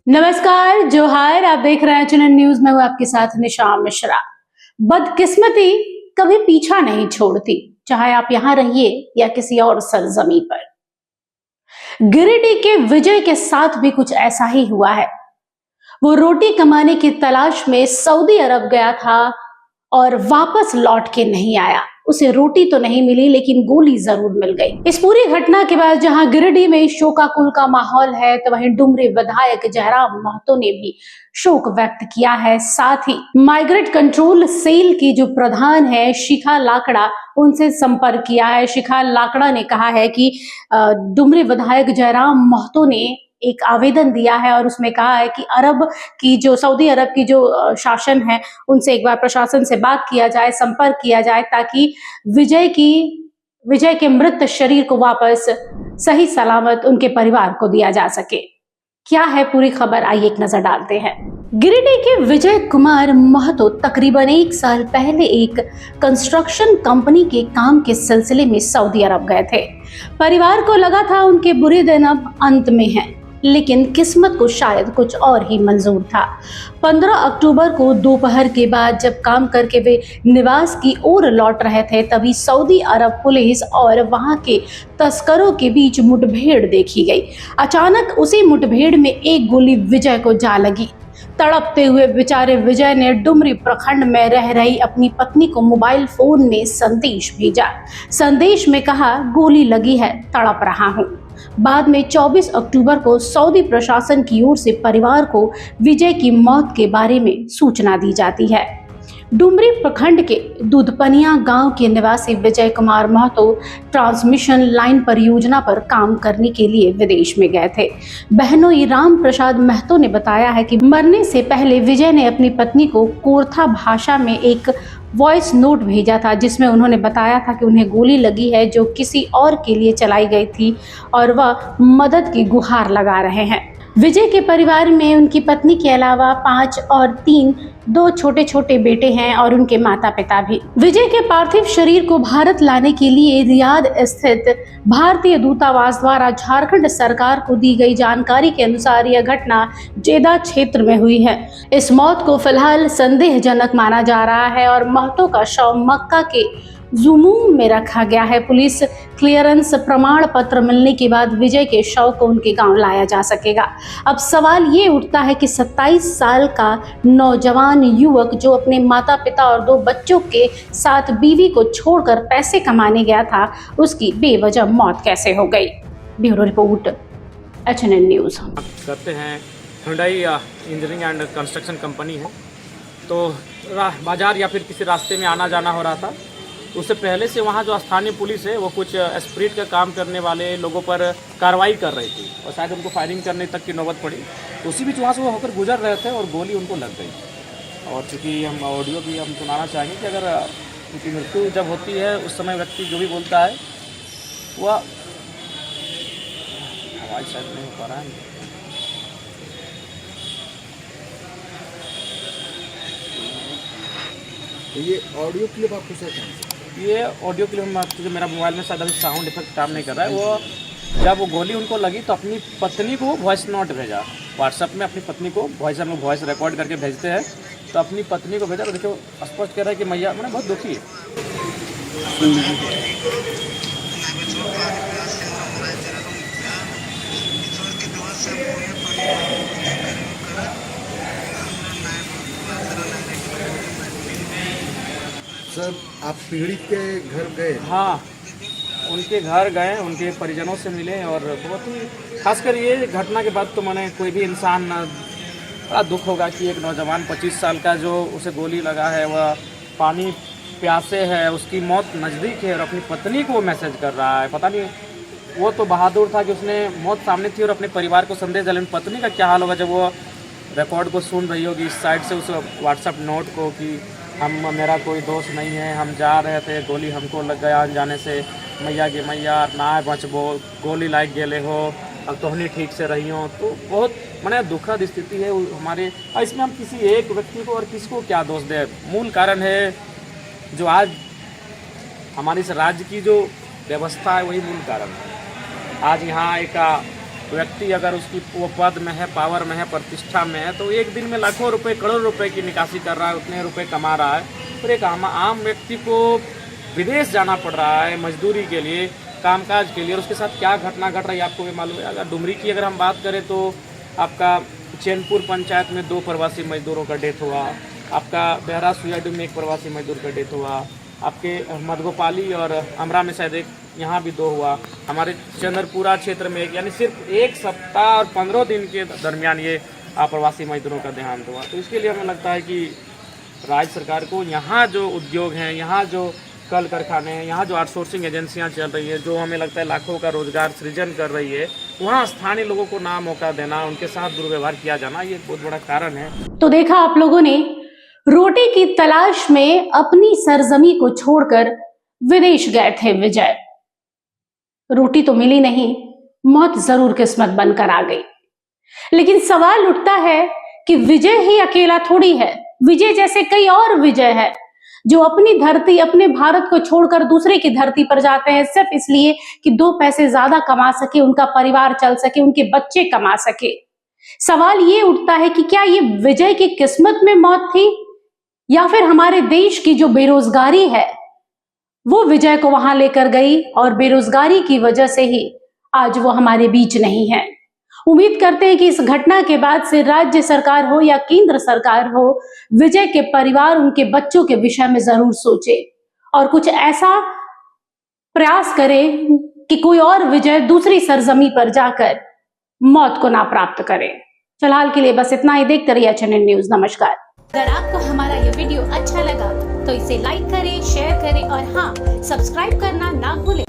नमस्कार, जोहार। आप देख रहे हैं चैनल न्यूज में, हूं आपके साथ निशाम मिश्रा। बदकिस्मती कभी पीछा नहीं छोड़ती, चाहे आप यहां रहिए या किसी और सरजमी पर। गिरिडीह के विजय के साथ भी कुछ ऐसा ही हुआ है। वो रोटी कमाने की तलाश में सऊदी अरब गया था और वापस लौट के नहीं आया। उसे रोटी तो नहीं मिली, लेकिन गोली जरूर मिल गई। इस पूरी घटना के बाद जहां गिरिडीह में शोकाकुल का माहौल है, तो वहीं डुमरी विधायक जयराम महतो ने भी शोक व्यक्त किया है। साथ ही माइग्रेट कंट्रोल सेल की जो प्रधान है शिखा लाकड़ा, उनसे संपर्क किया है। शिखा लाकड़ा ने कहा है कि डुमरी विधायक जयराम महतो ने एक आवेदन दिया है और उसमें कहा है कि सऊदी अरब की जो शासन है, उनसे एक बार प्रशासन से बात किया जाए, संपर्क किया जाए, ताकि विजय के मृत शरीर को वापस सही सलामत उनके परिवार को दिया जा सके। क्या है पूरी खबर, आइए एक नजर डालते हैं। गिरिडीह के विजय कुमार महतो तकरीबन 1 साल पहले एक कंस्ट्रक्शन कंपनी के काम के सिलसिले में सऊदी अरब गए थे। परिवार को लगा था उनके बुरे दिन अब अंत में हैं, लेकिन किस्मत को शायद कुछ और ही मंजूर था। 15 अक्टूबर को दोपहर के बाद जब काम करके वे निवास की ओर लौट रहे थे, तभी सऊदी अरब पुलिस और वहां के तस्करों के बीच मुठभेड़ देखी गई। अचानक उसी मुठभेड़ में एक गोली विजय को जा लगी। तड़पते हुए बेचारे विजय ने डुमरी प्रखंड में रह रही अपनी पत्नी को मोबाइल फोन में संदेश भेजा। संदेश में कहा, गोली लगी है, तड़प रहा हूं। बाद में 24 अक्टूबर को सऊदी प्रशासन की ओर से परिवार को विजय की मौत के बारे में सूचना दी जाती है। डुमरी प्रखंड के दूधपनिया गांव के निवासी विजय कुमार महतो ट्रांसमिशन लाइन परियोजना पर काम करने के लिए विदेश में गए थे। बहनोई राम प्रसाद महतो ने बताया है कि मरने से पहले विजय ने अपनी पत्नी को कोरथा भाषा में एक वॉइस नोट भेजा था, जिसमें उन्होंने बताया था कि उन्हें गोली लगी है जो किसी और के लिए चलाई गई थी और वह मदद की गुहार लगा रहे हैं। विजय के परिवार में उनकी पत्नी के अलावा 5 और 2 छोटे छोटे बेटे हैं और उनके माता पिता भी। विजय के पार्थिव शरीर को भारत लाने के लिए रियाद स्थित भारतीय दूतावास द्वारा झारखंड सरकार को दी गई जानकारी के अनुसार यह घटना जेदा क्षेत्र में हुई है। इस मौत को फिलहाल संदेहजनक माना जा रहा है और महतो का शव मक्का के जुमूम में रखा गया है। पुलिस क्लियरेंस प्रमाण पत्र मिलने के बाद विजय के शव को उनके गांव लाया जा सकेगा। अब सवाल ये उठता है कि 27 साल का नौजवान युवक जो अपने माता पिता और 2 बच्चों के साथ बीवी को छोड़कर पैसे कमाने गया था, उसकी बेवजह मौत कैसे हो गई। Bureau report, HNN news. करते हैं Hyundai engineering and construction company है, तो बाजार या फिर किसी रास्ते में आना जाना हो रहा था। उससे पहले से वहाँ जो स्थानीय पुलिस है वो कुछ स्प्रिट का काम करने वाले लोगों पर कार्रवाई कर रही थी और शायद उनको फायरिंग करने तक की नौबत पड़ी। तो उसी बीच वहाँ से वो होकर गुजर रहे थे और गोली उनको लग गई। और चूँकि हम ऑडियो भी हम सुनाना चाहेंगे कि अगर उनकी मृत्यु जब होती है उस समय व्यक्ति जो भी बोलता है वह आवाज़ शायद नहीं हो पा रहा है। ये ऑडियो क्लिप आपको सर ये ऑडियो क्लिप क्योंकि मेरा मोबाइल में शायद अभी साउंड इफेक्ट काम नहीं कर रहा है। वो जब वो गोली उनको लगी तो अपनी पत्नी को वॉइस नोट भेजा व्हाट्सएप में। अपनी पत्नी को वॉइस रिकॉर्ड करके भेजते हैं, तो अपनी पत्नी को भेजा तो देखो स्पष्ट कह रहा है कि मैया मैंने बहुत दुखी है। सर, आप पीड़ित के घर गए? हाँ, उनके घर गए, उनके परिजनों से मिले और बहुत ही खासकर ये घटना के बाद तो मैंने कोई भी इंसान बड़ा दुख होगा कि एक नौजवान 25 साल का जो उसे गोली लगा है, वह पानी प्यासे है, उसकी मौत नज़दीक है और अपनी पत्नी को वो मैसेज कर रहा है। पता नहीं वो तो बहादुर था कि उसने मौत सामने थी और अपने परिवार को संदेश डाले। पत्नी का क्या हाल होगा जब वो रिकॉर्ड को सुन रही होगी इस साइड से उस व्हाट्सएप नोट को कि मेरा कोई दोस्त नहीं है, हम जा रहे थे, गोली हमको लग गया अनजाने से, मैया गे मैया ना बचबो, गोली लाग गेले हो, अब तोहनी ठीक से रही हो। तो बहुत मैंने दुखद स्थिति है हमारे। इसमें हम किसी एक व्यक्ति को और किसको क्या दोष दें। मूल कारण है जो आज हमारे इस राज्य की जो व्यवस्था है, वही मूल कारण है। आज यहाँ एक व्यक्ति अगर उसकी वो पद में है, पावर में है, प्रतिष्ठा में है, तो एक दिन में लाखों रुपए, करोड़ रुपए की निकासी कर रहा है, उतने रुपए कमा रहा है। और एक आम व्यक्ति को विदेश जाना पड़ रहा है मजदूरी के लिए, कामकाज के लिए, और उसके साथ क्या घटना घट रही है आपको भी मालूम है। अगर डुमरी की अगर हम बात करें तो आपका चैनपुर पंचायत में 2 प्रवासी मजदूरों का डेथ हुआ, आपका बेहरा सुयाडू में 1 प्रवासी मजदूर का डेथ हुआ, आपके मधगोपाली और अमरा में शायद एक, यहाँ भी 2 हुआ, हमारे चंद्रपुरा क्षेत्र में एक, यानी सिर्फ 1 सप्ताह और 15 दिन के दरमियान ये अप्रवासी मजदूरों का देहांत हुआ। तो इसके लिए हमें लगता है कि राज्य सरकार को यहाँ जो उद्योग हैं, यहाँ जो कल कारखाने हैं, यहाँ जो आउटसोर्सिंग एजेंसियाँ चल रही है, जो हमें लगता है लाखों का रोजगार सृजन कर रही है, वहाँ स्थानीय लोगों को ना मौका देना, उनके साथ दुर्व्यवहार किया जाना, ये एक बहुत बड़ा कारण है। तो देखा आप लोगों ने, रोटी की तलाश में अपनी सरजमी को छोड़कर विदेश गए थे विजय। रोटी तो मिली नहीं, मौत जरूर किस्मत बनकर आ गई। लेकिन सवाल उठता है कि विजय ही अकेला थोड़ी है, विजय जैसे कई और विजय है जो अपनी धरती, अपने भारत को छोड़कर दूसरे की धरती पर जाते हैं सिर्फ इसलिए कि 2 पैसे ज्यादा कमा सके, उनका परिवार चल सके, उनके बच्चे कमा सके। सवाल ये उठता है कि क्या ये विजय की किस्मत में मौत थी, या फिर हमारे देश की जो बेरोजगारी है वो विजय को वहां लेकर गई, और बेरोजगारी की वजह से ही आज वो हमारे बीच नहीं है। उम्मीद करते हैं कि इस घटना के बाद से राज्य सरकार हो या केंद्र सरकार हो, विजय के परिवार, उनके बच्चों के विषय में जरूर सोचे और कुछ ऐसा प्रयास करे कि कोई और विजय दूसरी सरजमी पर जाकर मौत को ना प्राप्त करे। फिलहाल के लिए बस इतना ही। देखते रहिए HNN न्यूज। नमस्कार। अगर आपको हमारा ये वीडियो अच्छा लगा तो इसे लाइक करें, शेयर करें और हाँ, सब्सक्राइब करना ना भूलें।